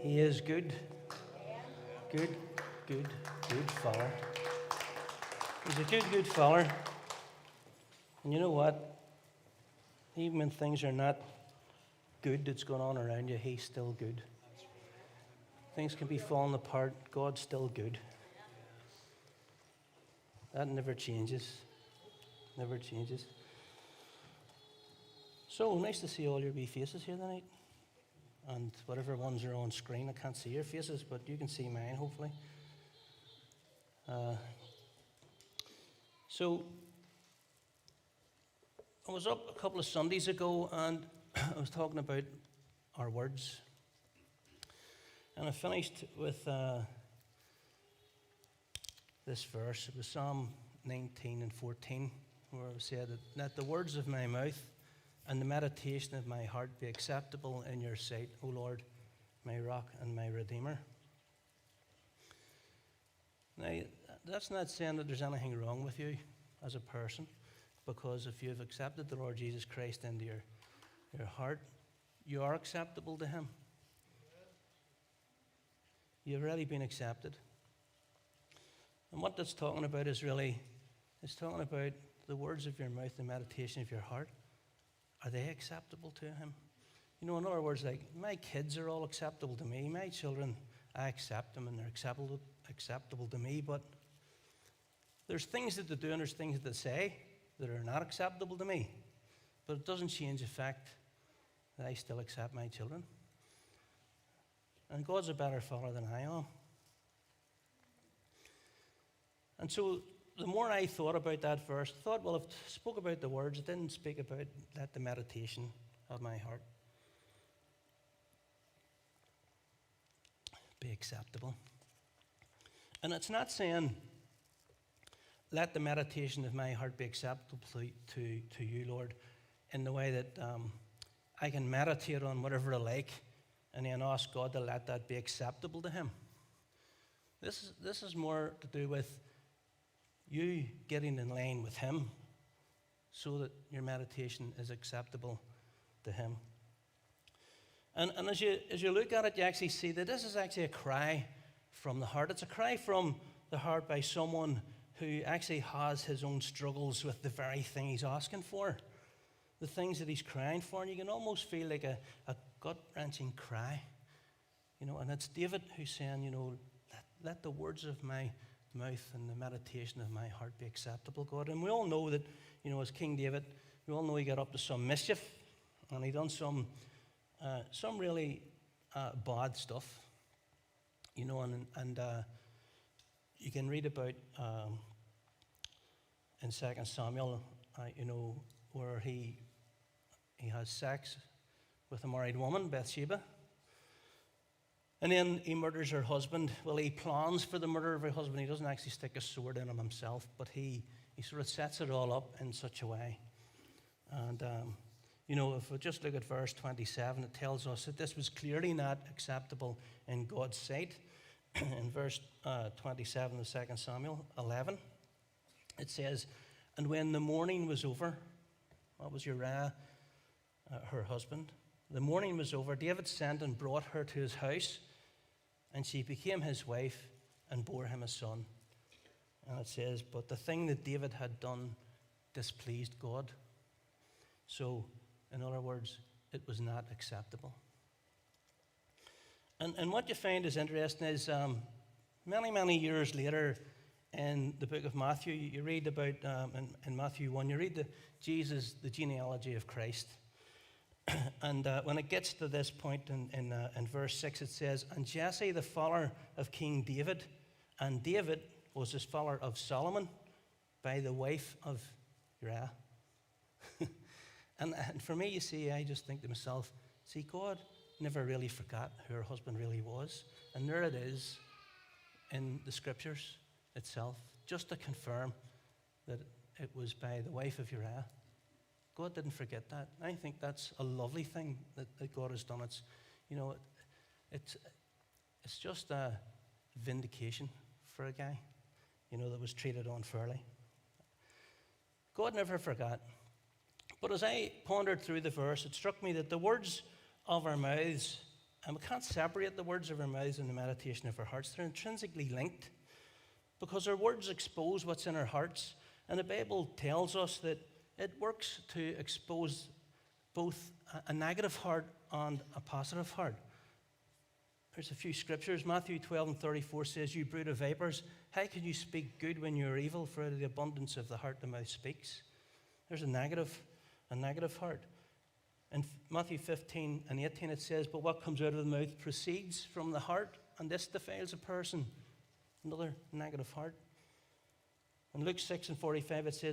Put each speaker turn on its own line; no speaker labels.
He is good. Good, good, good fella. He's a good, good fella. And you know what? Even when things are not good that's going on around you, he's still good. Things can be falling apart. God's still good. That never changes. Never changes. So nice to see all your wee faces here tonight. And whatever ones are on screen, I can't see your faces, but you can see mine, hopefully. So I was up a couple of Sundays ago, and I was talking about our words. And I finished with this verse. It was Psalm 19 and 14, where it said that let the words of my mouth and the meditation of my heart be acceptable in your sight, O Lord, my rock and my redeemer. Now, that's not saying that there's anything wrong with you as a person, because if you've accepted the Lord Jesus Christ into your heart, you are acceptable to him. You've already been accepted. And what that's talking about is really, it's talking about the words of your mouth, the meditation of your heart. Are they acceptable to him? You know, in other words, like, my kids are all acceptable to me. My children, I accept them and they're acceptable to me. But there's things that they do and there's things that they say that are not acceptable to me. But it doesn't change the fact that I still accept my children. And God's a better father than I am. And so the more I thought about that verse, I thought, well, if it spoke about the words, it didn't speak about let the meditation of my heart be acceptable. And it's not saying let the meditation of my heart be acceptable to you, Lord, in the way that I can meditate on whatever I like and then ask God to let that be acceptable to him. This is more to do with you getting in line with him so that your meditation is acceptable to him. And as you look at it, you actually see that this is actually a cry from the heart. It's a cry from the heart by someone who actually has his own struggles with the very thing he's asking for, the things that he's crying for. And you can almost feel like a gut-wrenching cry. You know, and it's David who's saying, you know, let the words of my mouth and the meditation of my heart be acceptable, God. And we all know that, you know, as King David, we all know he got up to some mischief and he done some really bad stuff, you know, and you can read about in 2 Samuel, you know, where he has sex with a married woman, Bathsheba. And then he murders her husband. Well, he plans for the murder of her husband. He doesn't actually stick a sword in him himself, but he sort of sets it all up in such a way. And, you know, if we just look at verse 27, it tells us that this was clearly not acceptable in God's sight. In verse 27 of 2 Samuel 11, it says, and when the morning was over, that was Uriah, her husband, the morning was over, David sent and brought her to his house, and she became his wife and bore him a son. And it says, but the thing that David had done displeased God. So, in other words, it was not acceptable. And what you find is interesting is many, many years later in the book of Matthew, you read about, in Matthew 1, you read the genealogy of Christ. And when it gets to this point in verse 6, it says, and Jesse, the father of King David, and David was his father of Solomon by the wife of Uriah. and for me, you see, I just think to myself, see, God never really forgot who her husband really was. And there it is in the scriptures itself, just to confirm that it was by the wife of Uriah. God didn't forget that. I think that's a lovely thing that God has done. It's, you know, it's just a vindication for a guy, you know, that was treated unfairly. God never forgot. But as I pondered through the verse, it struck me that the words of our mouths And we can't separate the words of our mouths and the meditation of our hearts. They're intrinsically linked because our words expose what's in our hearts. And the Bible tells us that it works to expose both a negative heart and a positive heart. There's a few scriptures. Matthew 12:34 says, "You brood of vipers, how can you speak good when you're evil? For out of the abundance of the heart the mouth speaks." There's a negative heart. In Matthew 15:18 it says, "But what comes out of the mouth proceeds from the heart, and this defiles a person." Another negative heart. In Luke 6:45 it says,